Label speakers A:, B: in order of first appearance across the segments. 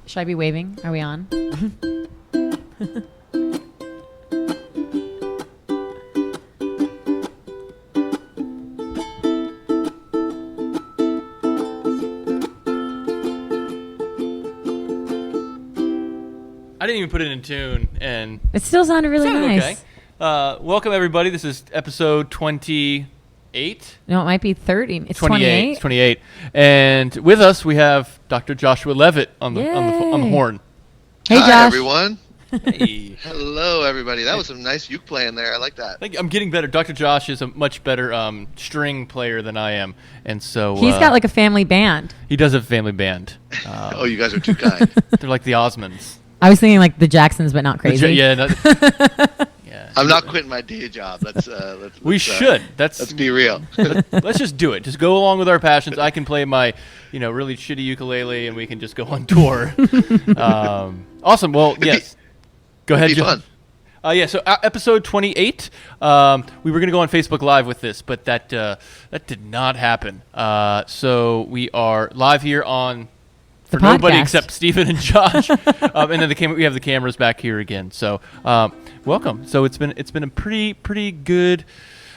A: Should I be waving? Are we on?
B: I didn't even put it in tune, and
A: it still sounded really nice.
B: Okay. Welcome, everybody. This is episode 28.
A: No, it might be 30. It's 28.
B: It's 28. And with us, we have Dr. Joshua Levitt on the horn.
A: Hey, Josh.
C: Hi, everyone.
B: Hey.
C: Hello, everybody. That was some nice uke playing there. I like that.
B: I'm getting better. Dr. Josh is a much better string player than I am, and so
A: he's got like a family band.
B: He does have a family band.
C: Oh, you guys are too kind.
B: They're like the Osmonds.
A: I was thinking like the Jacksons, but not crazy.
B: Yeah.
C: I'm not quitting my day job. Let's
B: should.
C: Let's be real.
B: Let's just do it. Just go along with our passions. I can play my, really shitty ukulele, and we can just go on tour. Awesome. Well, yes. Go ahead,
C: John.
B: So episode 28. We were going to go on Facebook Live with this, but that did not happen. So we are live here on. For nobody except Stephen and Josh, and then we have the cameras back here again. So, welcome. So it's been a pretty good,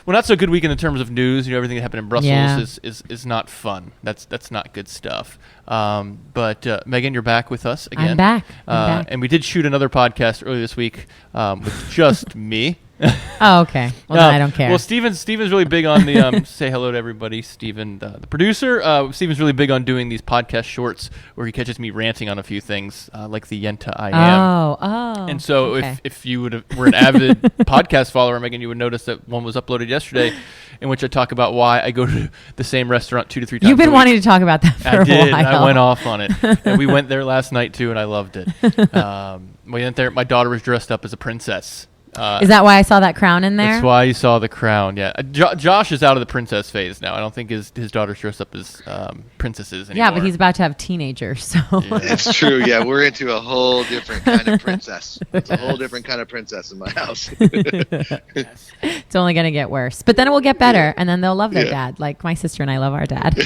B: well, not so good week in the terms of news. Everything that happened in Brussels is not fun. That's not good stuff. But Megan, you're back with us again.
A: I'm back.
B: And we did shoot another podcast earlier this week with just me.
A: Oh, okay. Well, then I don't care.
B: Well, Steven's really big on the say hello to everybody. Steven, the producer, Steven's really big on doing these podcast shorts where he catches me ranting on a few things, like the Yenta I am.
A: Oh.
B: And so
A: okay.
B: if you were an avid podcast follower, Megan, you would notice that one was uploaded yesterday, in which I talk about why I go to the same restaurant 2 to 3 times.
A: You've been wanting to talk about that for a while.
B: I did. And I went off on it. And we went there last night too, and I loved it. We went there. My daughter was dressed up as a princess.
A: Is that why I saw that crown in there?
B: That's why you saw the crown, yeah. Josh is out of the princess phase now. I don't think his daughter's dressed up as princesses anymore.
A: Yeah, but he's about to have teenagers, so.
C: Yeah. It's true, yeah. We're into a whole different kind of princess. It's a whole different kind of princess in my house.
A: It's only going to get worse. But then it will get better, and then they'll love their dad. Like my sister and I love our dad.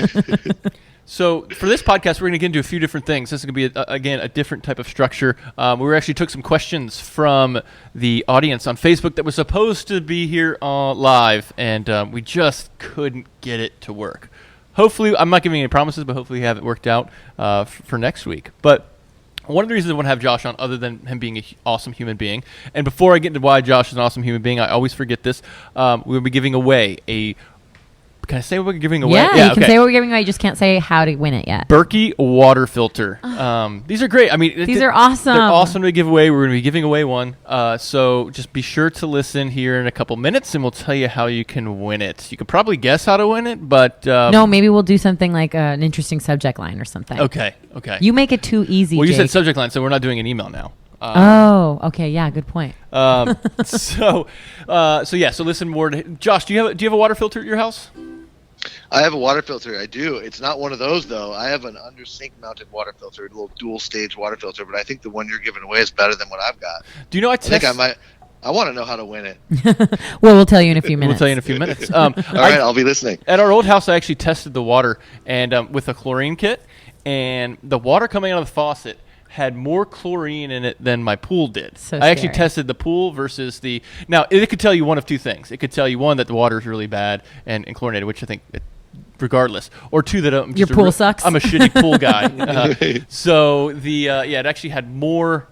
B: So for this podcast, we're going to get into a few different things. This is going to be, again, a different type of structure. We actually took some questions from the audience on Facebook that was supposed to be here live, and we just couldn't get it to work. Hopefully, I'm not giving any promises, but hopefully we have it worked out for next week. But one of the reasons I want to have Josh on, other than him being an awesome human being, and before I get into why Josh is an awesome human being, I always forget this, we'll be giving away a... Can I say what we're giving away?
A: Yeah, you can say what we're giving away. You just can't say how to win it yet.
B: Berkey water filter. These are great. I mean,
A: these are awesome.
B: They're awesome to give away. We're going to be giving away one. So just be sure to listen here in a couple minutes, and we'll tell you how you can win it. You could probably guess how to win it, but
A: no, maybe we'll do something like an interesting subject line or something.
B: Okay.
A: You make it too easy.
B: Well, you
A: Jake.
B: said subject line, so we're not doing an email now.
A: Okay. Yeah, good point.
B: So listen more to Josh. Do you have a water filter at your house?
C: I have a water filter. I do. It's not one of those, though. I have an under sink mounted water filter, a little dual stage water filter, but I think the one you're giving away is better than what I've got.
B: Do you know
C: I want to know how to win it.
A: Well, we'll tell you in a few minutes.
C: All right, I'll be listening.
B: At our old house, I actually tested the water and with a chlorine kit, and the water coming out of the faucet had more chlorine in it than my pool did.
A: So
B: I actually tested the pool versus the... Now, it could tell you one of two things. It could tell you, one, that the water is really bad and chlorinated, which I think... regardless, or two, that
A: your pool sucks.
B: I'm a shitty pool guy. So it actually had more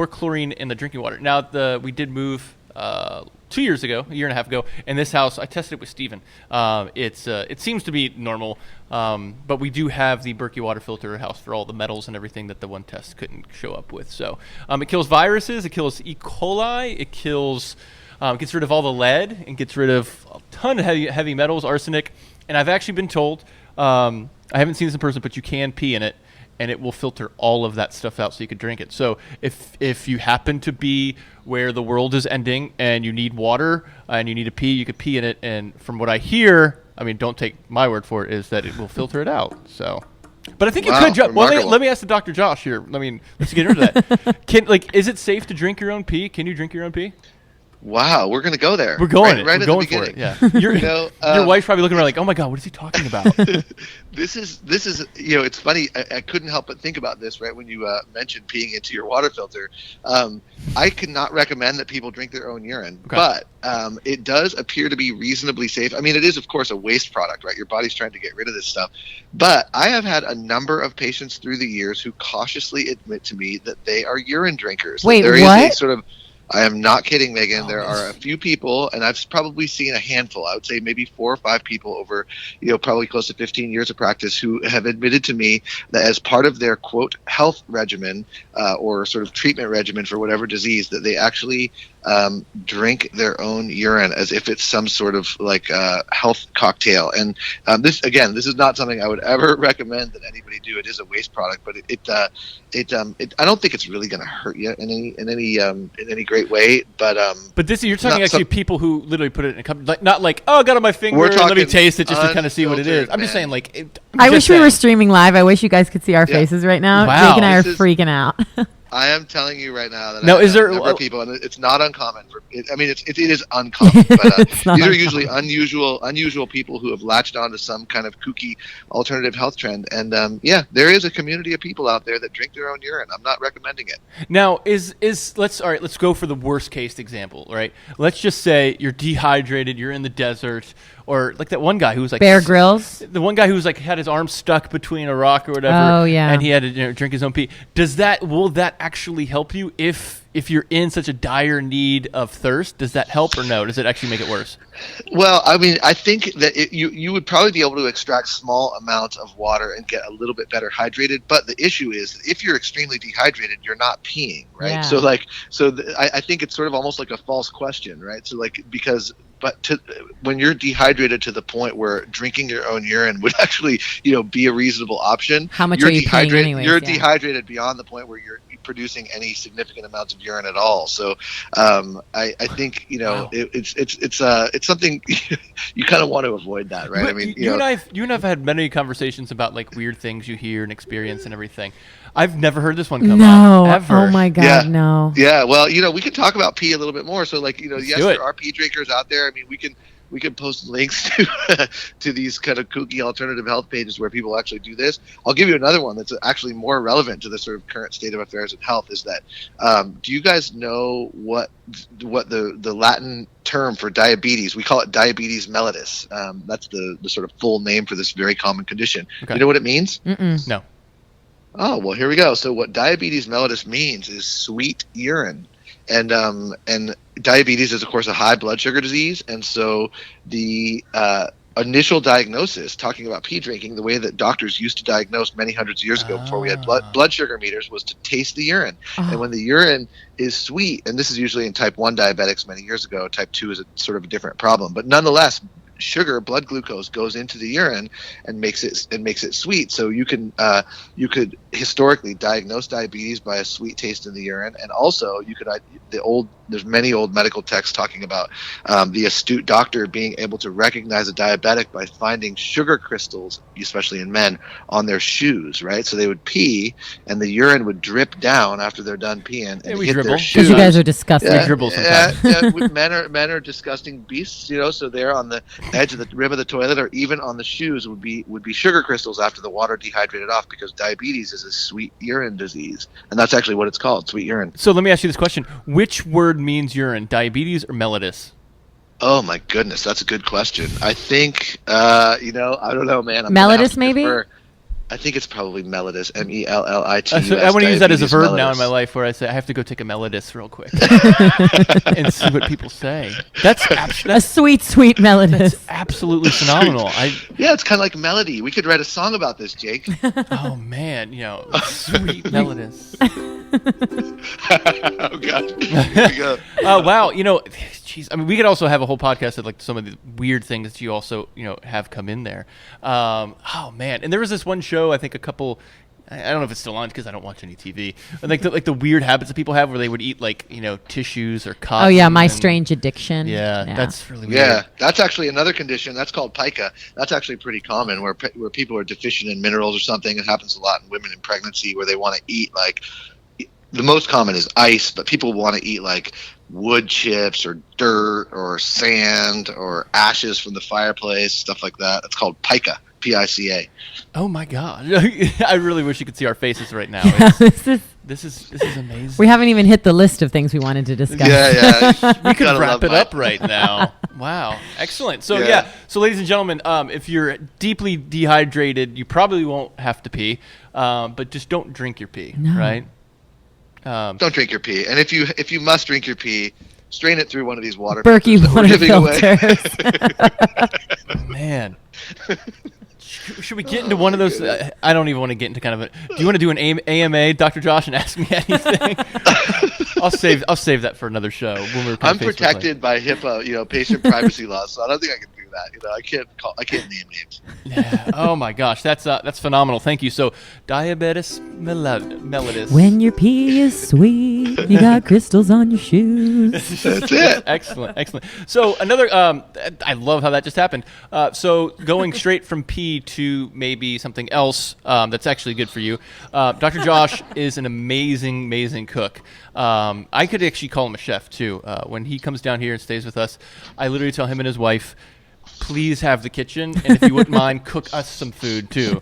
B: chlorine in the drinking water. Now we did move 2 years ago, a year and a half ago, and this house I tested it with Steven. It seems to be normal, but we do have the Berkey water filter house for all the metals and everything that the one test couldn't show up with. So it kills viruses, it kills E. coli, it kills. Gets rid of all the lead and gets rid of a ton of heavy metals, arsenic. And I've actually been told, I haven't seen this in person, but you can pee in it, and it will filter all of that stuff out so you can drink it. So if you happen to be where the world is ending and you need water and you need to pee, you could pee in it. And from what I hear, I mean, don't take my word for it, is that it will filter it out. So, but I think you could. Well, let me ask the Dr. Josh here. I mean, let's get into that. Is it safe to drink your own pee? Can you drink your own pee?
C: Wow, we're going to go there.
B: We're going
C: right
B: We're
C: at
B: going
C: the
B: for it.
C: beginning.
B: Yeah. Your wife's probably looking around like, oh my God, what is he talking about?
C: This is it's funny. I couldn't help but think about this right when you mentioned peeing into your water filter. I could not recommend that people drink their own urine, but it does appear to be reasonably safe. I mean, it is of course a waste product, right? Your body's trying to get rid of this stuff. But I have had a number of patients through the years who cautiously admit to me that they are urine drinkers.
A: Wait,
C: there
A: what?
C: is a sort of I am not kidding, Megan. There are a few people, and I've probably seen a handful. I would say maybe 4 or 5 people over, probably close to 15 years of practice who have admitted to me that as part of their, quote, health regimen or sort of treatment regimen for whatever disease, that they actually drink their own urine as if it's some sort of like health cocktail. And this is not something I would ever recommend that anybody do. It is a waste product, but I don't think it's really going to hurt you in any great way. But
B: this you're talking actually people who literally put it in a cup, like not like, oh, I got it on my finger and let me taste it just to kind of see what it is. I'm just saying like.
A: I wish we were streaming live. I wish you guys could see our faces right now.
B: Wow.
A: Jake and I are freaking out.
C: I am telling you right now that
B: is there
C: a number of people, and it's not uncommon. It is uncommon, but these are usually unusual people who have latched onto some kind of kooky alternative health trend. And there is a community of people out there that drink their own urine. I'm not recommending it.
B: Now, let's go for the worst case example, right? Let's just say you're dehydrated, you're in the desert, or like that one guy who was like
A: Bear Grylls.
B: The one guy who was like had his arm stuck between a rock or whatever.
A: Oh yeah.
B: And he had to drink his own pee. Will that actually help you if you're in such a dire need of thirst? Does that help or no? Does it actually make it worse?
C: Well, I mean, I think that you would probably be able to extract small amounts of water and get a little bit better hydrated. But the issue is that if you're extremely dehydrated, you're not peeing, right?
A: Yeah.
C: I think it's sort of almost like a false question, right? So when you're dehydrated to the point where drinking your own urine would actually, be a reasonable option.
A: How much are you peeing anyways?
C: You're dehydrated beyond the point where you're producing any significant amounts of urine at all. So I think
B: Wow.
C: it's something you kind of want to avoid that, right?
B: But
C: I mean,
B: you and I've had many conversations about like weird things you hear and experience and everything. I've never heard this one come up. Ever.
A: Oh my God, no.
C: Yeah, well, we can talk about pee a little bit more. So yes, there are pee drinkers out there. I mean, we can post links to these kind of kooky alternative health pages where people actually do this. I'll give you another one that's actually more relevant to the sort of current state of affairs in health. Is that do you guys know what the Latin term for diabetes? We call it diabetes mellitus. That's the sort of full name for this very common condition. Okay. You know what it means?
A: Mm-mm.
B: No.
C: Oh, well, here we go. So what diabetes mellitus means is sweet urine. And diabetes is, of course, a high blood sugar disease. And so the initial diagnosis, talking about pee drinking, the way that doctors used to diagnose many hundreds of years ago before we had blood sugar meters was to taste the urine. And when the urine is sweet, and this is usually in type 1 diabetics many years ago, type 2 is a sort of a different problem. But nonetheless, sugar, blood glucose, goes into the urine and makes it sweet. So you could historically diagnose diabetes by a sweet taste in the urine, and also there's many old medical texts talking about the astute doctor being able to recognize a diabetic by finding sugar crystals, especially in men, on their shoes. Right, so they would pee and the urine would drip down after they're done peeing and hit their shoes.
A: Because you guys are disgusting.
B: We dribble sometimes.
C: Men are disgusting beasts, so they're on the edge of the rim of the toilet, or even on the shoes would be sugar crystals after the water dehydrated off, because diabetes is a sweet urine disease, and that's actually what it's called, sweet urine.
B: So let me ask you this question: which word means urine, diabetes or mellitus?
C: Oh my goodness, that's a good question. I think I don't know, man.
A: Mellitus, maybe.
C: I think it's probably mellitus, mellitus.
B: So I want to use that as a verb now in my life, where I say I have to go take a mellitus real quick and see what people say. That's a
A: sweet mellitus.
B: That's absolutely phenomenal.
C: Yeah, it's kind of like melody. We could write a song about this, Jake.
B: Oh man, sweet mellitus.
C: Oh god. Here we go.
B: Oh wow, geez. I mean, we could also have a whole podcast of like some of the weird things that you also have come in there. Oh man, and there was this one show, I think I don't know if it's still on because I don't watch any TV. Like the weird habits that people have where they would eat like tissues or cups.
A: Oh yeah, My Strange Addiction.
B: Yeah, that's really weird.
C: Yeah, that's actually another condition. That's called Pica. That's actually pretty common where people are deficient in minerals or something. It happens a lot in women in pregnancy where they want to eat like. The most common is ice, but people want to eat like wood chips or dirt or sand or ashes from the fireplace, stuff like that. It's called Pica, Pica.
B: Oh my God! I really wish you could see our faces right now.
A: Yeah,
B: This is amazing.
A: We haven't even hit the list of things we wanted to discuss.
C: Yeah.
B: We could wrap it up right now. Wow, excellent. So so ladies and gentlemen, if you're deeply dehydrated, you probably won't have to pee, but just don't drink your pee, right?
C: Don't drink your pee, and if you must drink your pee, strain it through one of these water
A: Berkey water
C: filters.
B: Man. Should we get into one of those? I don't even want to get into kind of a. Do you want to do an AMA, Dr. Josh, and ask me anything? I'll save that for another show. When we're
C: I'm protected by HIPAA, patient privacy laws, so I don't think I can do that. I can't name names.
B: Yeah. Oh my gosh, that's phenomenal. Thank you. So, diabetes mellitus.
A: When your pee is sweet, you got crystals on your shoes.
C: That's it.
B: Excellent. So another, I love how that just happened. So going straight from pee to maybe something else that's actually good for you. Dr. Josh is an amazing cook. I could actually call him a chef too. When he comes down here and stays with us, I literally tell him and his wife, please have the kitchen, and if you wouldn't mind, cook us some food too.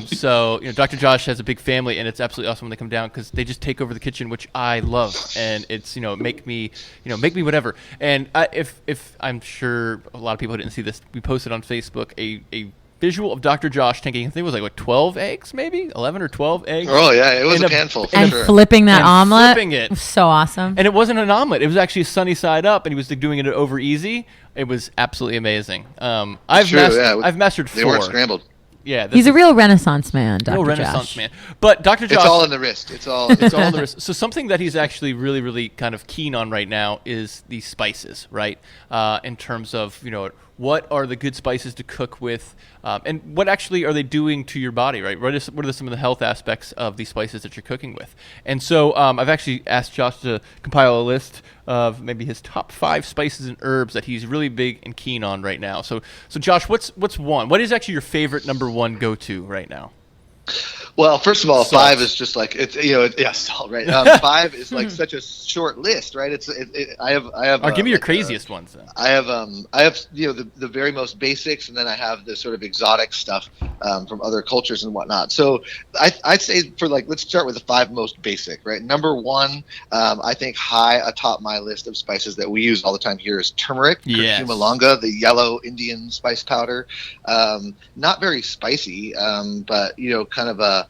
B: So, Dr. Josh has a big family, and it's absolutely awesome when they come down because they just take over the kitchen, which I love, and it's make me whatever. And if I'm sure a lot of people didn't see this, we posted on Facebook a visual of Dr. Josh taking, I think it was 12 eggs, maybe 11 or 12 eggs.
C: Oh yeah, it was a handful.
A: And
C: sure.
A: flipping that omelet.
B: Flipping it.
A: So awesome.
B: And it wasn't an omelet. It was actually sunny side up, and he was doing it over easy. It was absolutely amazing. I've mastered 4.
C: They weren't scrambled.
B: Yeah,
A: he's a real Renaissance man, Dr.
B: Real
A: Josh.
B: Renaissance man. But Dr. Josh,
C: it's all in the wrist. It's all
B: in the wrist. So something that he's actually really, really kind of keen on right now is the spices, right? In terms of what are the good spices to cook with, and what actually are they doing to your body, right? What are some of the health aspects of these spices that you're cooking with? And so I've actually asked Josh to compile a list of maybe his top 5 spices and herbs that he's really big and keen on right now. So Josh, what's one? What is actually your favorite number 1 go-to right now?
C: Well, first of all,
B: Salt.
C: 5 is just like salt, right? 5 is like such a short list, right? I have.
B: Or give me your craziest ones then.
C: I have the very most basics, and then I have the sort of exotic stuff from other cultures and whatnot. So I'd say let's start with the 5 most basic, right? Number 1, I think high atop my list of spices that we use all the time here is turmeric,
B: yes.
C: curcuma longa, the yellow Indian spice powder. Not very spicy, but kind of a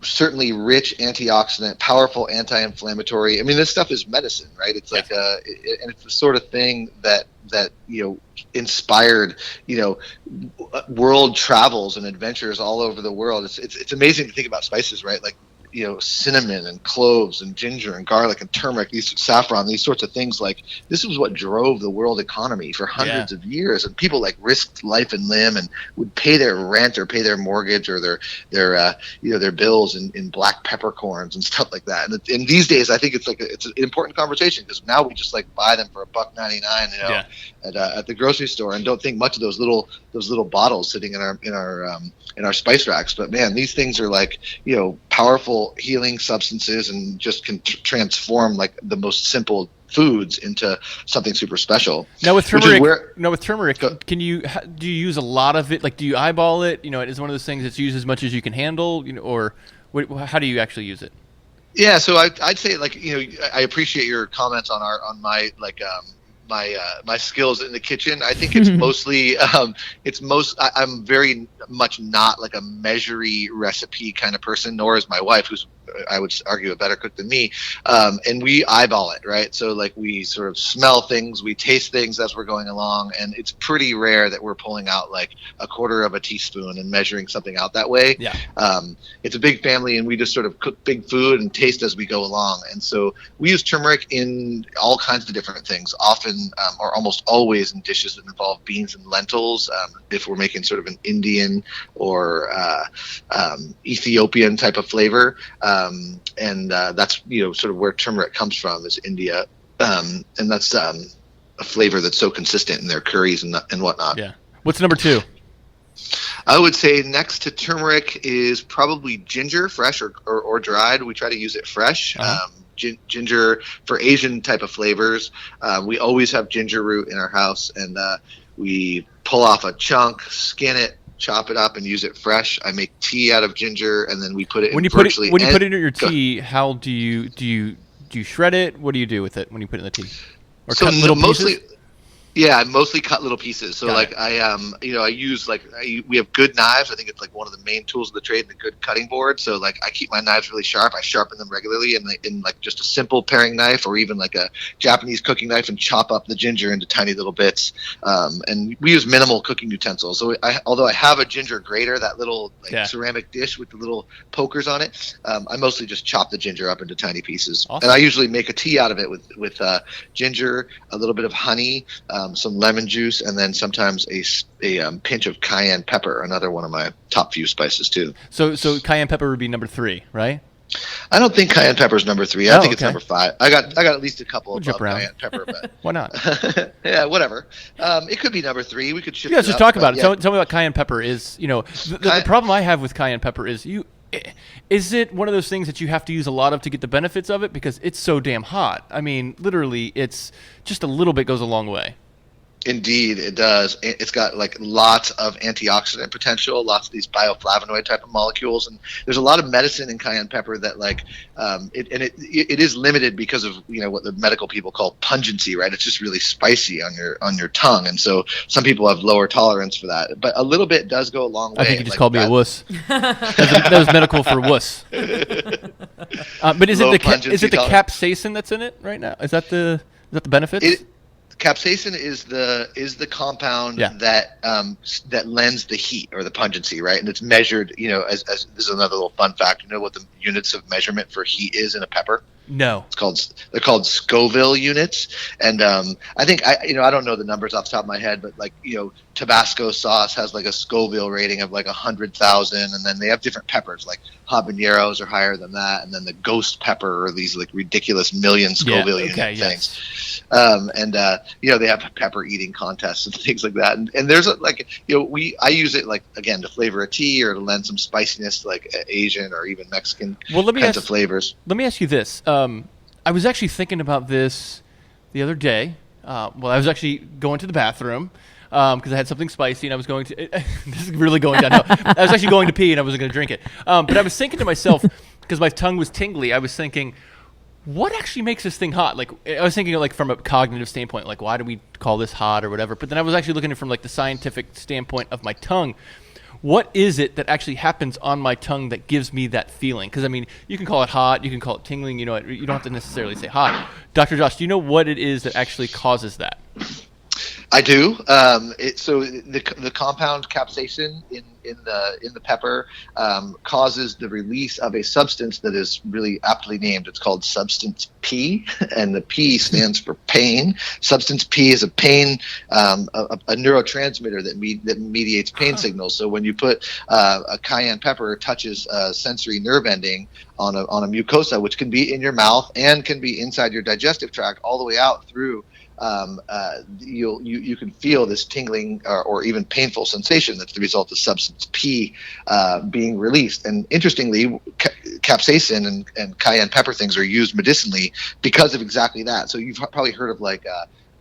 C: certainly rich antioxidant, powerful anti-inflammatory. I mean, this stuff is medicine, right? It's and it's the sort of thing that inspired world travels and adventures all over the world. It's amazing to think about spices, right? Like cinnamon and cloves and ginger and garlic and turmeric, saffron, these sorts of things. Like, this was what drove the world economy for hundreds of years, and people risked life and limb and would pay their rent or pay their mortgage or their bills in black peppercorns and stuff like that. And these days, I think it's an important conversation, because now we just buy them for $1.99, at the grocery store, and don't think much of those little bottles sitting in our spice racks. But man, these things are powerful healing substances, and just can transform the most simple foods into something super special.
B: Now with turmeric, do you use a lot of it? Do you eyeball it? Is one of those things that's used as much as you can handle, or how do you actually use it?
C: Yeah, so I'd say I appreciate your comments on my my skills in the kitchen. I think it's mostly I'm very much not a measury recipe kind of person, nor is my wife, who's, I would argue, a better cook than me. And we eyeball it, right? So we sort of smell things, we taste things as we're going along, and it's pretty rare that we're pulling out a quarter of a teaspoon and measuring something out that way.
B: Yeah.
C: It's a big family, and we just sort of cook big food and taste as we go along. And so we use turmeric in all kinds of different things, often or almost always in dishes that involve beans and lentils. If we're making sort of an Indian or Ethiopian type of flavor, and that's sort of where turmeric comes from, is India, and that's a flavor that's so consistent in their curries and whatnot.
B: Yeah. What's number 2?
C: I would say next to turmeric is probably ginger, fresh or dried. We try to use it fresh. Ginger for Asian type of flavors. We always have ginger root in our house, and we pull off a chunk, skin it, chop it up, and use it fresh. I make tea out of ginger, and then we put it
B: when
C: in
B: you put it in your tea. How do you shred it? What do you do with it when you put it in the tea? Or cut little pieces?
C: Yeah, I mostly cut little pieces. So I use we have good knives. I think it's like one of the main tools of the trade, and a good cutting board. So like I keep my knives really sharp. I sharpen them regularly in like just a simple paring knife or even like a Japanese cooking knife, and chop up the ginger into tiny little bits. And we use minimal cooking utensils. So although I have a ginger grater, that little ceramic dish with the little pokers on it, I mostly just chop the ginger up into tiny pieces. Awesome. And I usually make a tea out of it with ginger, a little bit of honey, some lemon juice, and then sometimes a pinch of cayenne pepper, another one of my top few spices too.
B: So cayenne pepper would be number 3, right?
C: I don't think cayenne pepper is number 3. I think it's number 5. I got at least a couple of cayenne pepper, but
B: why not?
C: Yeah, whatever. It could be number 3. We could shift.
B: You guys just talk about it. Tell me what cayenne pepper is. The problem I have with cayenne pepper is it one of those things that you have to use a lot of to get the benefits of it because it's so damn hot? I mean, literally, it's just a little bit goes a long way.
C: Indeed, it does. It's got like lots of antioxidant potential, lots of these bioflavonoid type of molecules, and there's a lot of medicine in cayenne pepper that it is limited because of what the medical people call pungency, right? It's just really spicy on your tongue, and so some people have lower tolerance for that. But a little bit does go a long way.
B: I think you just called me a wuss. That was medical for wuss. But is it the capsaicin that's in it right now? Is that the benefits?
C: Capsaicin is the compound that lends the heat or the pungency, right? And it's measured, as this is another little fun fact. You know what the units of measurement for heat is in a pepper?
B: No.
C: They're called Scoville units, and I think I don't know the numbers off the top of my head, but Tabasco sauce has like a Scoville rating of like 100,000, and then they have different peppers like habaneros are higher than that, and then the ghost pepper are these like ridiculous million Scoville unit things, and they have pepper eating contests and things like that, and there's I use it like again to flavor a tea or to lend some spiciness to like Asian or even Mexican kinds of flavors.
B: Let me ask you this. I was actually thinking about this the other day. I was actually going to the bathroom because I had something spicy and I was going to this is really going downhill. I was actually going to pee and I wasn't going to drink it. But I was thinking to myself, because my tongue was tingly, I was thinking, what actually makes this thing hot? Like I was thinking like from a cognitive standpoint, like why do we call this hot or whatever? But then I was actually looking at it from like the scientific standpoint of my tongue. What is it that actually happens on my tongue that gives me that feeling? Because, I mean, you can call it hot, you can call it tingling, you don't have to necessarily say hot. Dr. Josh, do you know what it is that actually causes that?
C: I do. So the compound capsaicin in the pepper causes the release of a substance that is really aptly named. It's called substance P, and the P stands for pain. Substance P is a pain, a neurotransmitter that mediates pain signals. So when you put a cayenne pepper touches sensory nerve ending on a mucosa, which can be in your mouth and can be inside your digestive tract all the way out through. You can feel this tingling or even painful sensation that's the result of substance P being released. And interestingly, capsaicin and cayenne pepper things are used medicinally because of exactly that. So you've probably heard of like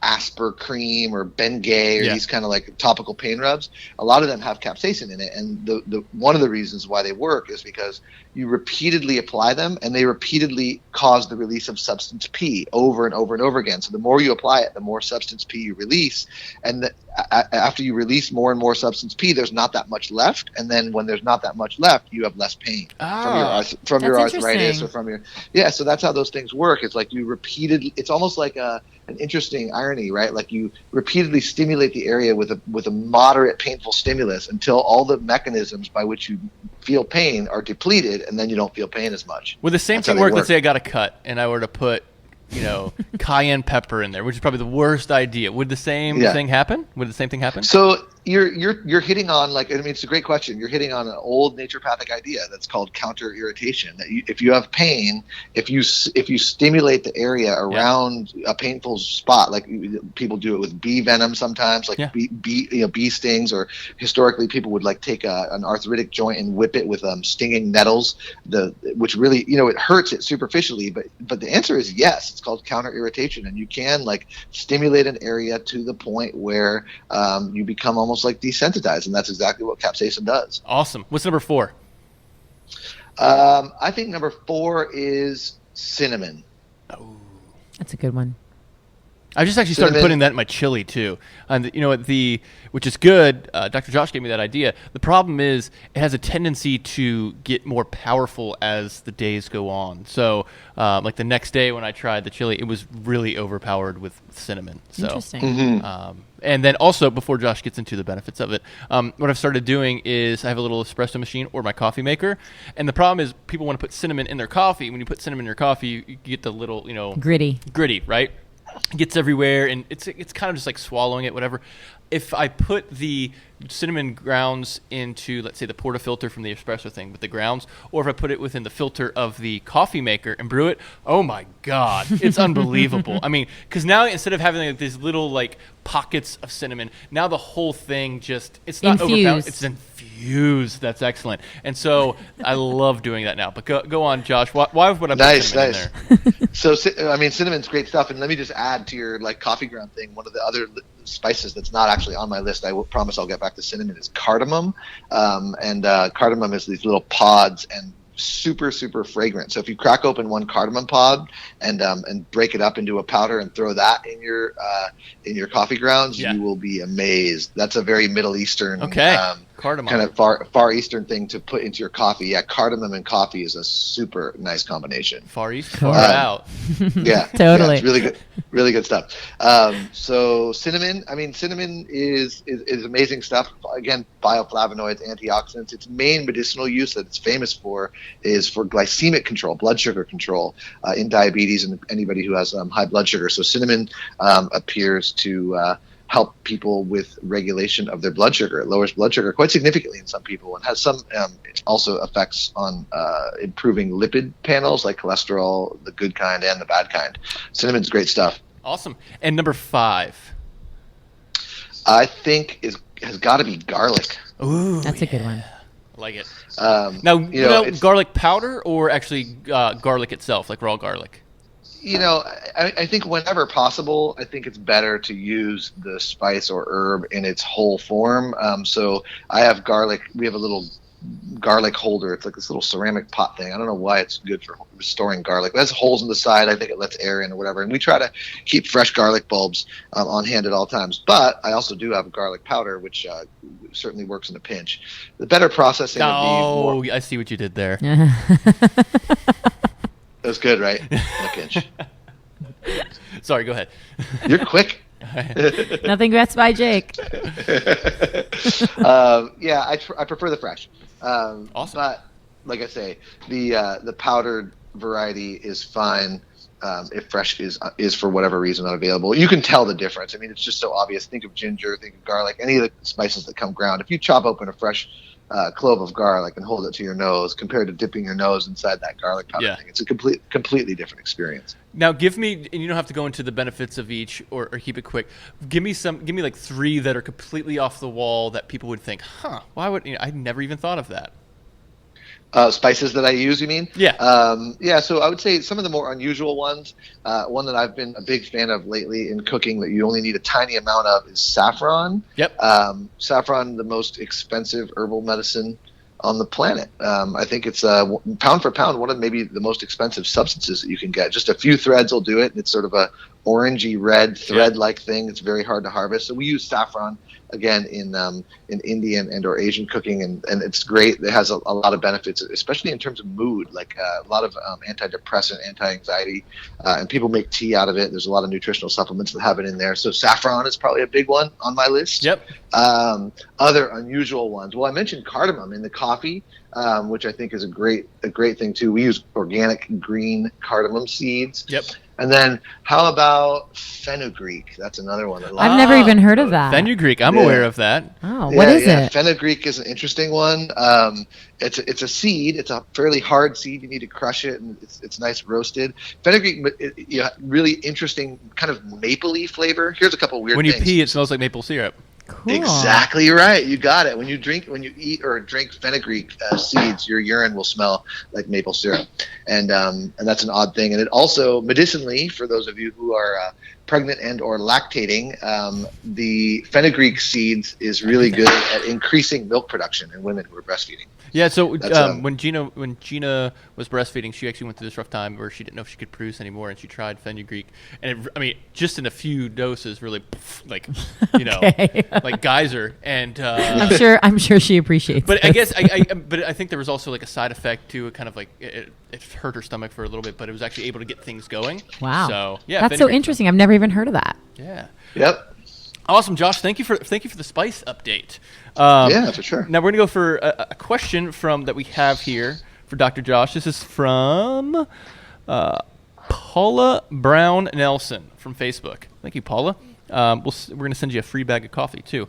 C: Asper cream or Bengay or these kind of like topical pain rubs. A lot of them have capsaicin in it, and the one of the reasons why they work is because you repeatedly apply them and they repeatedly cause the release of substance P over and over and over again. So the more you apply it, the more substance P you release, and after you release more and more substance P, there's not that much left, and then when there's not that much left, you have less pain from your arthritis or from your so that's how those things work. It's like you repeatedly, it's almost like an interesting irony, right? Like you repeatedly stimulate the area with a moderate painful stimulus until all the mechanisms by which you feel pain are depleted, and then you don't feel pain as much.
B: Would the same thing work? Let's say I got a cut and I were to put cayenne pepper in there, which is probably the worst idea. Would the same thing happen? Would the same thing happen?
C: So you're hitting on, like, I mean, it's a great question. You're hitting on an old naturopathic idea that's called counter irritation. That if you have pain, if you stimulate the area around a painful spot, like people do it with bee venom sometimes, like bee stings, or historically people would like take an arthritic joint and whip it with stinging nettles, which really, it hurts it superficially, but the answer is yes. It's called counter irritation, and you can like stimulate an area to the point where you become almost like desensitized, and that's exactly what capsaicin does.
B: Awesome. What's number 4?
C: I think number 4 is cinnamon.
B: Oh,
A: That's a good one.
B: I just actually started putting that in my chili too, and which is good. Dr. Josh gave me that idea. The problem is it has a tendency to get more powerful as the days go on. So, like the next day when I tried the chili, it was really overpowered with cinnamon. So,
A: interesting.
B: And then also, before Josh gets into the benefits of it, what I've started doing is I have a little espresso machine or my coffee maker, and the problem is people want to put cinnamon in their coffee. When you put cinnamon in your coffee, you get the little
A: gritty,
B: right? It gets everywhere, and it's kind of just like swallowing it, whatever. If I put the cinnamon grounds into, let's say, the portafilter from the espresso thing with the grounds, or if I put it within the filter of the coffee maker and brew it, oh my God, it's unbelievable. I mean, because now instead of having like these little like pockets of cinnamon, now the whole thing it's not overpowered, it's infused. That's excellent. And so I love doing that now. But go on, Josh. Why would I put cinnamon in there?
C: So, I mean, cinnamon's great stuff. And let me just add to your like coffee ground thing, one of the other spices that's not actually on my list, I will promise I'll get back to cinnamon, is cardamom. Cardamom is these little pods and super, super fragrant. So if you crack open one cardamom pod and break it up into a powder and throw that in your coffee grounds, you will be amazed. That's a very Middle Eastern
B: cardamom,
C: kind of far Eastern thing to put into your coffee. Yeah, cardamom and coffee is a super nice combination.
B: Far East, far out.
C: Yeah,
A: totally.
C: Yeah, it's really good stuff. So cinnamon, I mean, cinnamon is amazing stuff. Again, bioflavonoids, antioxidants. Its main medicinal use that it's famous for is for glycemic control, blood sugar control in diabetes and anybody who has high blood sugar. So cinnamon appears to help people with regulation of their blood sugar. It lowers blood sugar quite significantly in some people, and has some also effects on improving lipid panels like cholesterol, the good kind and the bad kind. Cinnamon's great stuff.
B: Awesome. And number 5,
C: I think has got to be garlic.
B: Ooh,
A: that's a good one.
B: I like it. Now, garlic powder or actually garlic itself, like raw garlic?
C: I think whenever possible, I think it's better to use the spice or herb in its whole form. So I have garlic. We have a little garlic holder. It's like this little ceramic pot thing. I don't know why it's good for storing garlic. It has holes in the side. I think it lets air in or whatever. And we try to keep fresh garlic bulbs on hand at all times. But I also do have a garlic powder, which certainly works in a pinch. The better processing would be
B: I see what you did there.
C: That's good, right? In a pinch.
B: Sorry, go ahead.
C: You're quick.
A: Nothing gets by Jake.
C: I prefer the fresh.
B: Awesome.
C: But like I say, the powdered variety is fine if fresh is for whatever reason unavailable. You can tell the difference. I mean, it's just so obvious. Think of ginger, think of garlic, any of the spices that come ground. If you chop open a fresh clove of garlic and hold it to your nose compared to dipping your nose inside that garlic powder thing, it's a completely different experience.
B: Now give me, and you don't have to go into the benefits of each or keep it quick. Give me like 3 that are completely off the wall that people would think, why would I never even thought of that.
C: Spices that I use, you mean?
B: Yeah.
C: So I would say some of the more unusual ones, one that I've been a big fan of lately in cooking that you only need a tiny amount of is saffron.
B: Yep.
C: Saffron, the most expensive herbal medicine on the planet. I think it's pound for pound one of maybe the most expensive substances that you can get. Just a few threads will do it, and it's sort of a orangey red thread-like thing. It's very hard to harvest. So we use saffron again in Indian and or Asian cooking, and it's great. It has a lot of benefits, especially in terms of mood, like a lot of antidepressant, anti-anxiety, and people make tea out of it. There's a lot of nutritional supplements that have it in there. So saffron is probably a big one on my list.
B: Yep.
C: Other unusual ones. Well, I mentioned cardamom in the coffee, which I think is a great thing too. We use organic green cardamom seeds.
B: Yep.
C: And then how about fenugreek? That's another one.
A: I've never even heard of that.
B: Fenugreek, I'm aware of that.
A: Oh, what is it?
C: Fenugreek is an interesting one. It's a seed. It's a fairly hard seed. You need to crush it, and it's nice roasted. Fenugreek, really interesting kind of mapley flavor. Here's a couple weird things.
B: When you pee, it smells like maple syrup.
A: Cool.
C: Exactly right. You got it. When you eat or drink fenugreek seeds, your urine will smell like maple syrup, and that's an odd thing. And it also medicinally, for those of you who are pregnant and or lactating, the fenugreek seeds is really good at increasing milk production in women who are breastfeeding.
B: Yeah, so when Gina was breastfeeding, she actually went through this rough time where she didn't know if she could produce anymore, and she tried fenugreek, and just in a few doses, really, like, like geyser, and
A: I'm sure she appreciates.
B: But
A: this.
B: I guess but I think there was also like a side effect to it, kind of like it hurt her stomach for a little bit, but it was actually able to get things going.
A: Wow.
B: So yeah,
A: that's so interesting. I've never even heard of that.
B: Yeah.
C: Yep.
B: Awesome, Josh. Thank you for the spice update.
C: Yeah, for sure.
B: Now we're gonna go for a question that we have here for Dr. Josh. This is from Paula Brown Nelson from Facebook. Thank you, Paula. We're gonna send you a free bag of coffee too.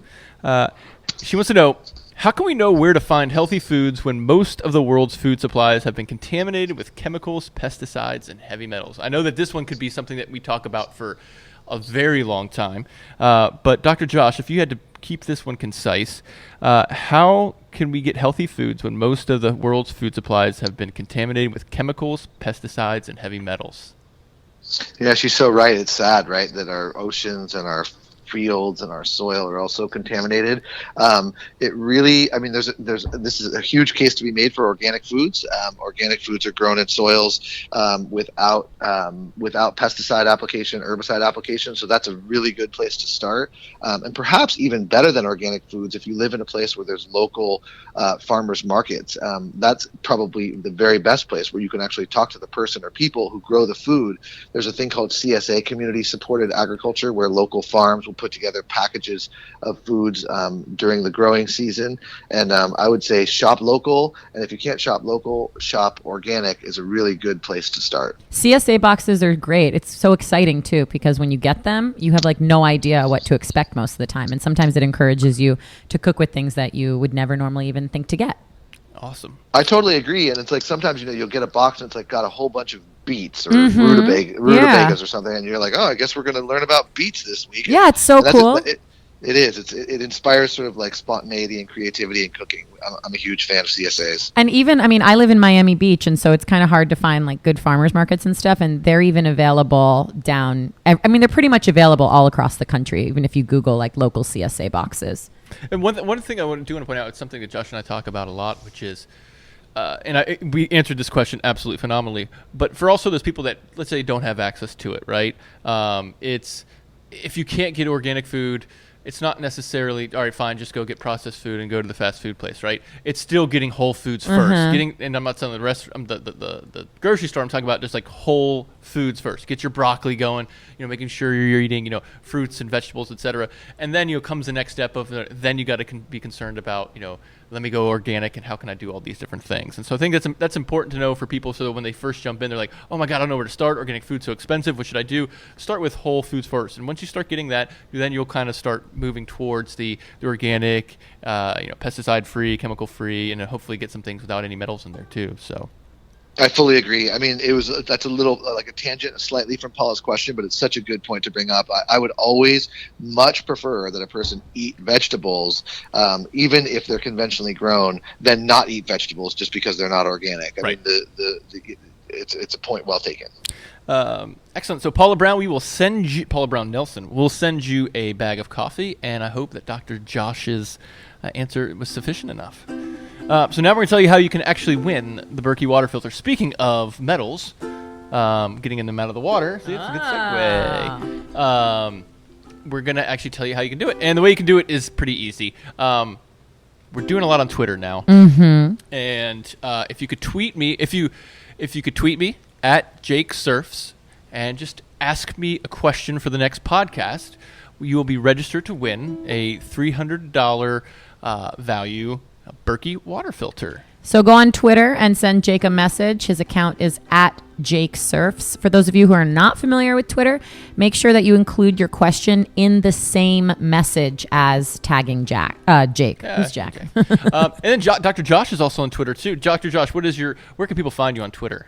B: She wants to know, how can we know where to find healthy foods when most of the world's food supplies have been contaminated with chemicals, pesticides, and heavy metals? I know that this one could be something that we talk about for a very long time. But Dr. Josh, if you had to keep this one concise, how can we get healthy foods when most of the world's food supplies have been contaminated with chemicals, pesticides, and heavy metals?
C: Yeah, she's so right. It's sad, right, that our oceans and our fields and our soil are also contaminated. It really, this is a huge case to be made for organic foods. Organic foods are grown in soils without pesticide application, herbicide application. So that's a really good place to start. And perhaps even better than organic foods, if you live in a place where there's local farmers markets, that's probably the very best place where you can actually talk to the person or people who grow the food. There's a thing called CSA, Community Supported Agriculture, where local farms will put together packages of foods during the growing season. And I would say shop local. And if you can't shop local, shop organic is a really good place to start.
A: CSA boxes are great. It's so exciting too, because when you get them, you have like no idea what to expect most of the time. And sometimes it encourages you to cook with things that you would never normally even think to get.
B: Awesome.
C: I totally agree. And it's like sometimes, you'll get a box and it's like got a whole bunch of beets or rutabagas or something. And you're like, oh, I guess we're going to learn about beets this week.
A: Yeah, it's so cool.
C: It is. It inspires sort of like spontaneity and creativity in cooking. I'm a huge fan of CSAs.
A: And even, I live in Miami Beach, and so it's kind of hard to find like good farmers markets and stuff. And they're even available they're pretty much available all across the country, even if you Google like local CSA boxes.
B: And one thing I want to point out, it's something that Josh and I talk about a lot, which is, we answered this question absolutely phenomenally, but for also those people that, let's say, don't have access to it, right? It's, if you can't get organic food, it's not necessarily, all right, fine, just go get processed food and go to the fast food place, right? It's still getting whole foods first. And I'm not telling the grocery store, I'm talking about just like whole foods first. Get your broccoli going, making sure you're eating, fruits and vegetables, etc. And then, comes the next step of, then you got to be concerned about, let me go organic and how can I do all these different things. And so I think that's important to know for people, so that when they first jump in, they're like, oh my God, I don't know where to start. Organic food's so expensive. What should I do? Start with whole foods first. And once you start getting that, then you'll kind of start moving towards the organic, pesticide-free, chemical-free, and hopefully get some things without any metals in there too. So
C: I fully agree. That's a little like a tangent slightly from Paula's question, but it's such a good point to bring up. I would always much prefer that a person eat vegetables, even if they're conventionally grown, than not eat vegetables just because they're not organic. It's a point well taken.
B: Excellent. So Paula Brown Nelson will send you a bag of coffee, and I hope that Dr. Josh's answer was sufficient enough. So now we're going to tell you how you can actually win the Berkey water filter. Speaking of metals, getting them out of the water. See, it's a good segue. We're going to actually tell you how you can do it. And the way you can do it is pretty easy. We're doing a lot on Twitter now. Mm-hmm. And if you could tweet me, if you could tweet me at Jake Surfs and just ask me a question for the next podcast, you will be registered to win a $300 value Berkey water filter.
A: So go on Twitter and send Jake a message. His account is @JakeSurfs. For those of you who are not familiar with Twitter, make sure that you include your question in the same message as tagging Jake.
B: Yeah,
A: Who's Jack?
B: okay. And then Dr. Josh is also on Twitter too. Dr. Josh, where can people find you on Twitter?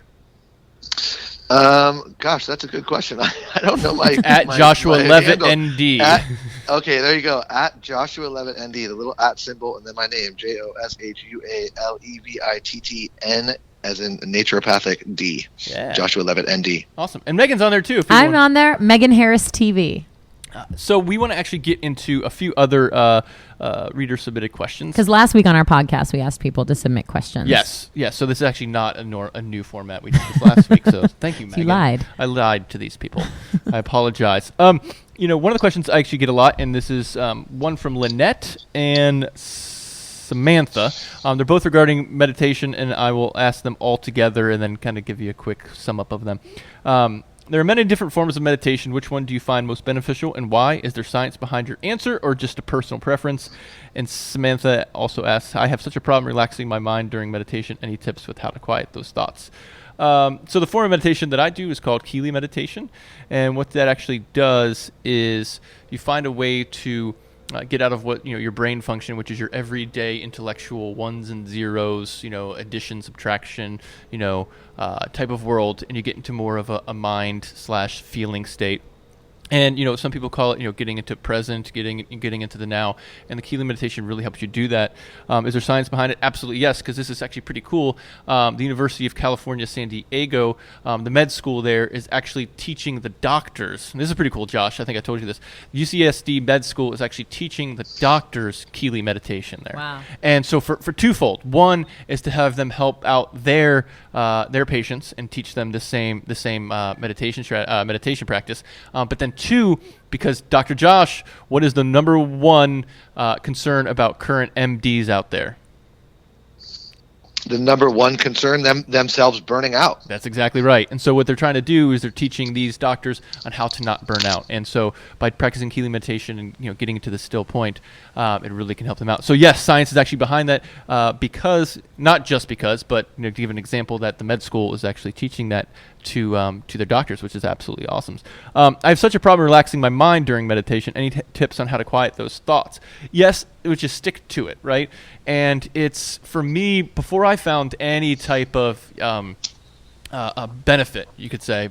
C: Gosh, that's a good question. I don't know my
B: At
C: my,
B: Joshua
C: my
B: Levitt
C: handle.
B: ND.
C: Okay, there you go. At Joshua Levitt ND, the little at symbol, and then my name, JOSHUALEVITTN, as in naturopathic D.
B: Yeah.
C: Joshua Levitt ND.
B: Awesome. And Megan's on there too.
A: I'm on there. Megan Harris TV.
B: So we want to actually get into a few other reader-submitted questions.
A: Because last week on our podcast, we asked people to submit questions.
B: Yes. So this is actually not a new format. We did this last week. So thank you, Megan.
A: You lied.
B: I lied to these people. I apologize. One of the questions I actually get a lot, and this is one from Lynette and Samantha. They're both regarding meditation, and I will ask them all together and then kind of give you a quick sum up of them. There are many different forms of meditation. Which one do you find most beneficial and why? Is there science behind your answer or just a personal preference? And Samantha also asks, I have such a problem relaxing my mind during meditation. Any tips with how to quiet those thoughts? So the form of meditation that I do is called Kelee meditation. And what that actually does is you find a way to get out of what your brain function, which is your everyday intellectual ones and zeros, addition, subtraction, type of world, and you get into more of a mind/feeling state. And some people call it getting into present, getting into the now, and the Kelee meditation really helps you do that. Is there science behind it? Absolutely yes, because this is actually pretty cool. The University of California, San Diego, the med school there is actually teaching the doctors. And this is pretty cool, Josh. I think I told you this. UCSD med school is actually teaching the doctors Kelee meditation there.
A: Wow.
B: And so for twofold. One is to have them help out their patients and teach them the same meditation practice. But then two, because Dr. Josh, what is the number one concern about current MDs out there?
C: The number one concern, themselves burning out.
B: That's exactly right. And so what they're trying to do is they're teaching these doctors on how to not burn out. And so by practicing Kelee meditation and getting into the still point, it really can help them out. So yes, science is actually behind that because, not just because, but to give an example that the med school is actually teaching that to their doctors, which is absolutely awesome. I have such a problem relaxing my mind during meditation. Any tips on how to quiet those thoughts? Yes, it would just stick to it, right? And it's, for me, before I found any type of benefit, you could say,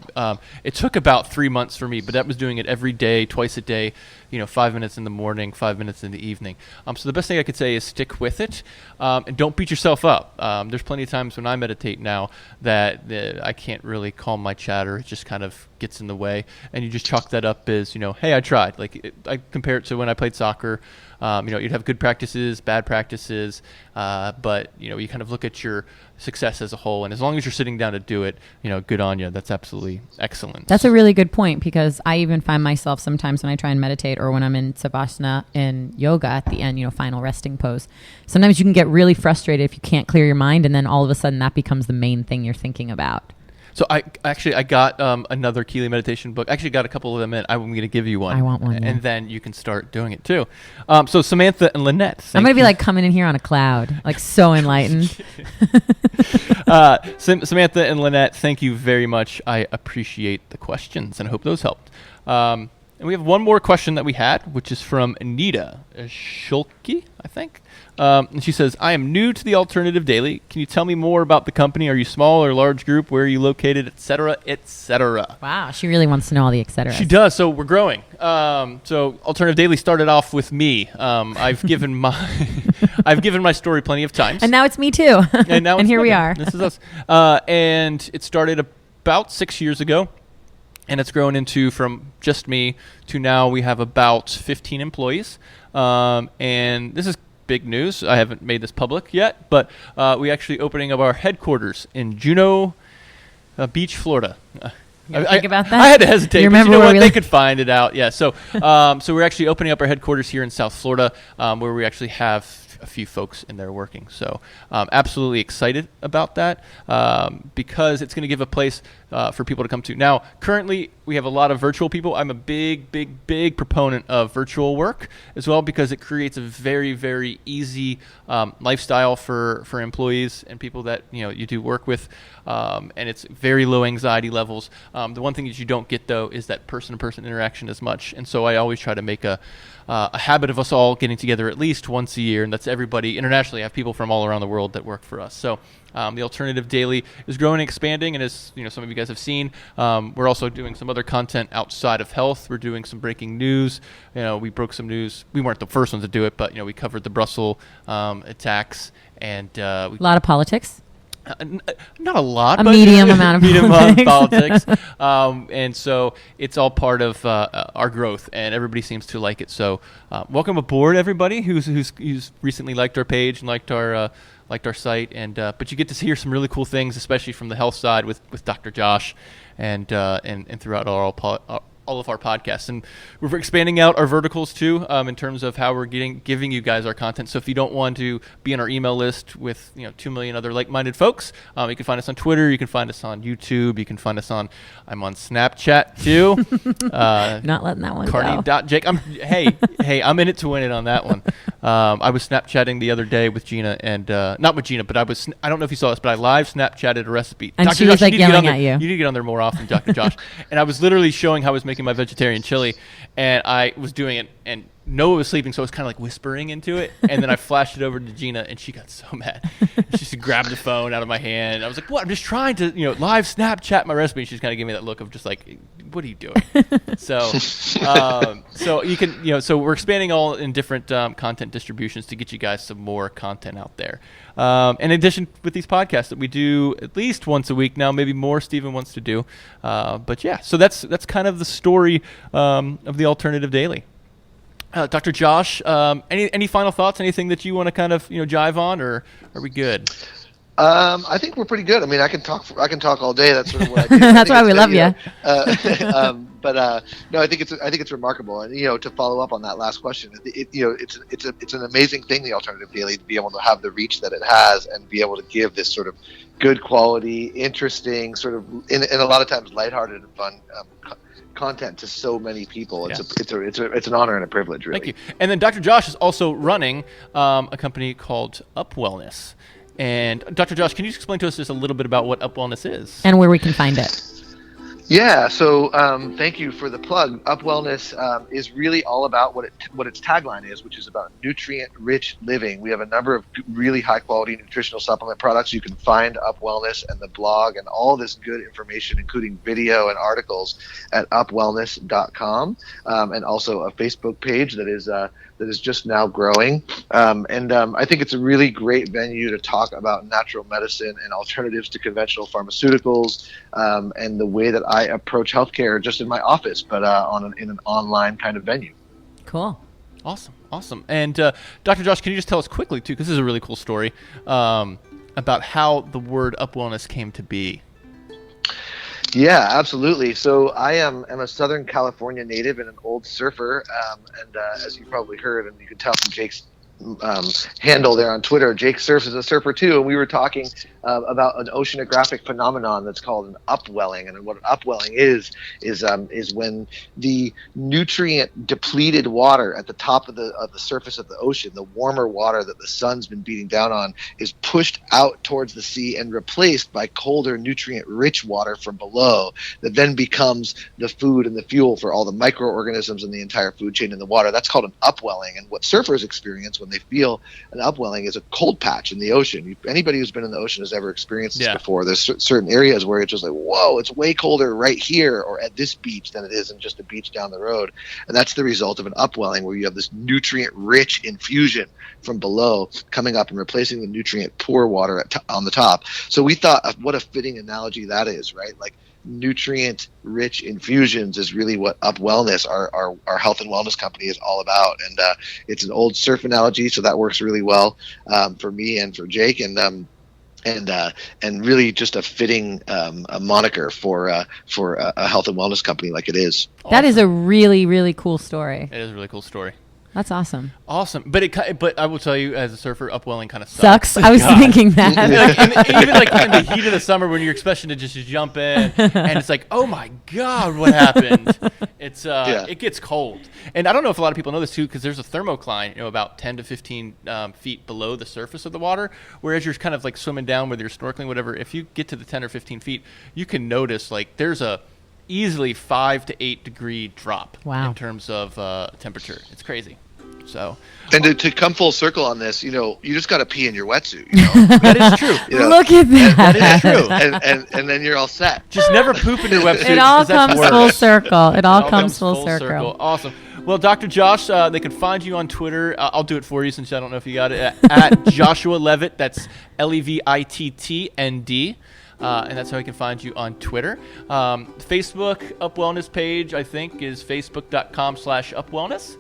B: it took about 3 months for me, but that was doing it every day, twice a day, 5 minutes in the morning, 5 minutes in the evening. So the best thing I could say is stick with it, and don't beat yourself up. There's plenty of times when I meditate now that I can't really calm my chatter. It just kind of gets in the way, and you just chalk that up as, hey, I tried. I compare it to when I played soccer. You'd have good practices, bad practices, but you kind of look at your success as a whole, and as long as you're sitting down to do it, good on you. That's absolutely excellent.
A: That's a really good point, because I even find myself sometimes when I try and meditate or when I'm in savasana in yoga at the end, final resting pose, sometimes you can get really frustrated if you can't clear your mind, and then all of a sudden that becomes the main thing you're thinking about.
B: So I got another Kelee meditation book. I actually got a couple of them in. I'm going to give you one.
A: I want one.
B: And then you can start doing it too. So Samantha and Lynette.
A: I'm going to be coming in here on a cloud, so enlightened.
B: Samantha and Lynette, thank you very much. I appreciate the questions, and I hope those helped. And we have one more question that we had, which is from Anita Schulke, I think. And she says, I am new to the Alternative Daily. Can you tell me more about the company? Are you small or large group? Where are you located, et cetera, et cetera?
A: Wow, she really wants to know all the et cetera.
B: She does. So we're growing. So Alternative Daily started off with me. I've given my story plenty of times.
A: And now it's me too.
B: And now
A: and here we are.
B: This is us. And it started about 6 years ago. And it's grown into, from just me to now we have about 15 employees. And this is big news. I haven't made this public yet, but we actually opening up our headquarters in Juno Beach, Florida.
A: Think about that?
B: I had to hesitate, but
A: what?
B: They could find it out. Yeah. So we're actually opening up our headquarters here in South Florida, where we actually have a few folks in there working. So absolutely excited about that because it's going to give a place for people to come to. Now, currently, we have a lot of virtual people. I'm a big proponent of virtual work as well because it creates a very, very easy lifestyle for employees and people that you do work with, and it's very low anxiety levels. The one thing that you don't get, though, is that person-to-person interaction as much. And so I always try to make a habit of us all getting together at least once a year, and that's everybody internationally. I have people from all around the world that work for us. So the Alternative Daily is growing and expanding, and as some of you guys have seen, we're also doing some other content outside of health. We're doing some breaking news. We broke some news. We weren't the first ones to do it, but we covered the Brussels attacks, and
A: a lot of politics.
B: Not a lot,
A: a
B: but
A: medium amount of
B: medium politics. And so it's all part of our growth, and everybody seems to like it. So welcome aboard, everybody who's recently liked our page and liked our site, and but you get to hear some really cool things, especially from the health side with Dr. Josh, and throughout all of our podcasts. And we're expanding out our verticals too, in terms of how we're giving you guys our content. So if you don't want to be on our email list with 2 million other like-minded folks, you can find us on Twitter, you can find us on YouTube, you can find us I'm on Snapchat too.
A: Not letting that one
B: Carney.Jake. Hey, I'm in it to win it on that one. I was Snapchatting the other day with Gina, and not with Gina, but I don't know if you saw this, but I live Snapchatted a recipe.
A: And
B: Dr.
A: she was
B: Josh,
A: yelling at you.
B: You need to get on there more often, Dr. Josh. And I was literally showing how I was making my vegetarian chili, and I was doing it, and Noah was sleeping, so I was kind of like whispering into it, and then I flashed it over to Gina, and she got so mad. She just grabbed the phone out of my hand. I was like, "What? I'm just trying to, live Snapchat my recipe." And she's kind of giving me that look of just like, "What are you doing?" So you can, so we're expanding all in different content distributions to get you guys some more content out there. In addition, with these podcasts that we do at least once a week now, maybe more. Stephen wants to do, but yeah. So that's kind of the story of the Alternative Daily. Dr. Josh, any final thoughts? Anything that you want to kind of jive on, or are we good?
C: I think we're pretty good. I mean, I can talk all day. That's sort of what I do.
A: That's why we love you.
C: But no, I think it's remarkable. And to follow up on that last question, it's an amazing thing, the Alternative Daily, to be able to have the reach that it has and be able to give this sort of good quality, interesting, sort of, and a lot of times lighthearted and fun content to so many people. It's an honor and a privilege, really.
B: Thank you. And then Dr. Josh is also running a company called Upwellness. And Dr. Josh, can you explain to us just a little bit about what Upwellness is?
A: And where we can find it.
C: Yeah, so thank you for the plug. Upwellness is really all about what its tagline is, which is about nutrient-rich living. We have a number of really high-quality nutritional supplement products. You can find Upwellness and the blog and all this good information, including video and articles, at upwellness.com, and also a Facebook page that is just now growing. I think it's a really great venue to talk about natural medicine and alternatives to conventional pharmaceuticals, and the way that I approach healthcare just in my office, but in an online kind of venue.
A: Cool.
B: Awesome. And Dr. Josh, can you just tell us quickly, too, because this is a really cool story, about how the word Upwellness came to be?
C: Yeah, absolutely. So I am a Southern California native and an old surfer, and as you probably heard, and you can tell from Jake's handle there on Twitter, Jake surfs as a surfer too, and we were talking about an oceanographic phenomenon that's called an upwelling. And what an upwelling is when the nutrient depleted water at the top of the surface of the ocean, the warmer water that the sun's been beating down on, is pushed out towards the sea and replaced by colder nutrient rich water from below that then becomes the food and the fuel for all the microorganisms in the entire food chain in the water. That's called an upwelling. And what surfers experience when they feel an upwelling is a cold patch in the ocean. Anybody who's been in the ocean has ever experienced this before. There's certain areas where it's just like, whoa, it's way colder right here or at this beach than it is in just a beach down the road. And that's the result of an upwelling, where you have this nutrient-rich infusion from below coming up and replacing the nutrient-poor water on the top. So we thought, what a fitting analogy that is, right? Like, nutrient-rich infusions is really what Upwellness, our health and wellness company, is all about. And it's an old surf analogy, so that works really well for me and for Jake, and really just a fitting a moniker for a health and wellness company like it is.
A: That is a really, really cool story.
B: It is a really cool story.
A: That's awesome.
B: Awesome. But I will tell you, as a surfer, upwelling kind of
A: Sucks. I was thinking that.
B: Even like in the heat of the summer when you're expecting to just jump in, and it's like, oh my God, what happened? It's It gets cold. And I don't know if a lot of people know this too, because there's a thermocline, about 10 to 15 feet below the surface of the water. Whereas you're kind of like swimming down, whether you're snorkeling, whatever. If you get to the 10 or 15 feet, you can notice like there's a easily 5 to 8 degree drop in terms of temperature. It's crazy. So,
C: and to come full circle on this, you just got to pee in your wetsuit.
B: That is true.
A: Look at that.
B: That is true.
C: And then you're all set.
B: Just never poop in your wetsuit.
A: It all comes full circle. It all comes full circle.
B: Awesome. Well, Dr. Josh, they can find you on Twitter. I'll do it for you since I don't know if you got it. At Joshua Levitt. That's LEVITTND. And that's how you can find you on Twitter. Facebook Upwellness page, I think, is facebook.com/upwellness.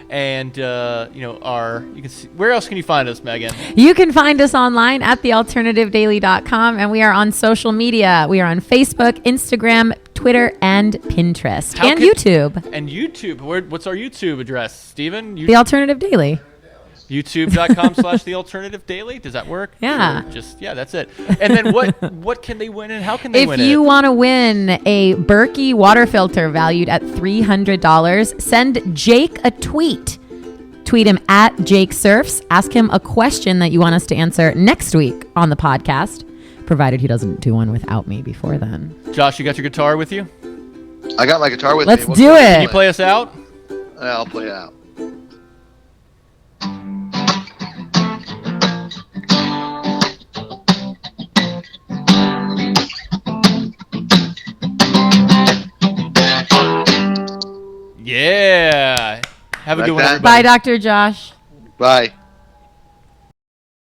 B: And you can see, where else can you find us, Megan?
A: You can find us online at thealternativedaily.com, and we are on social media. We are on Facebook, Instagram, Twitter, and Pinterest, YouTube.
B: And YouTube. What's our YouTube address, Stephen?
A: The Alternative Daily.
B: YouTube.com/thealternativedaily. Does that work?
A: Yeah.
B: Sure. That's it. And then what can they win and how can they win it?
A: If you want to win a Berkey water filter valued at $300, send Jake a tweet. Tweet him at Jake Surfs. Ask him a question that you want us to answer next week on the podcast, provided he doesn't do one without me before then.
B: Josh, you got your guitar with you?
C: I got my guitar with
A: me.
C: Let's
A: do it.
B: Can you play us out?
C: I'll play it out.
B: Yeah. Have a good one, everybody.
A: Bye, Dr. Josh.
C: Bye.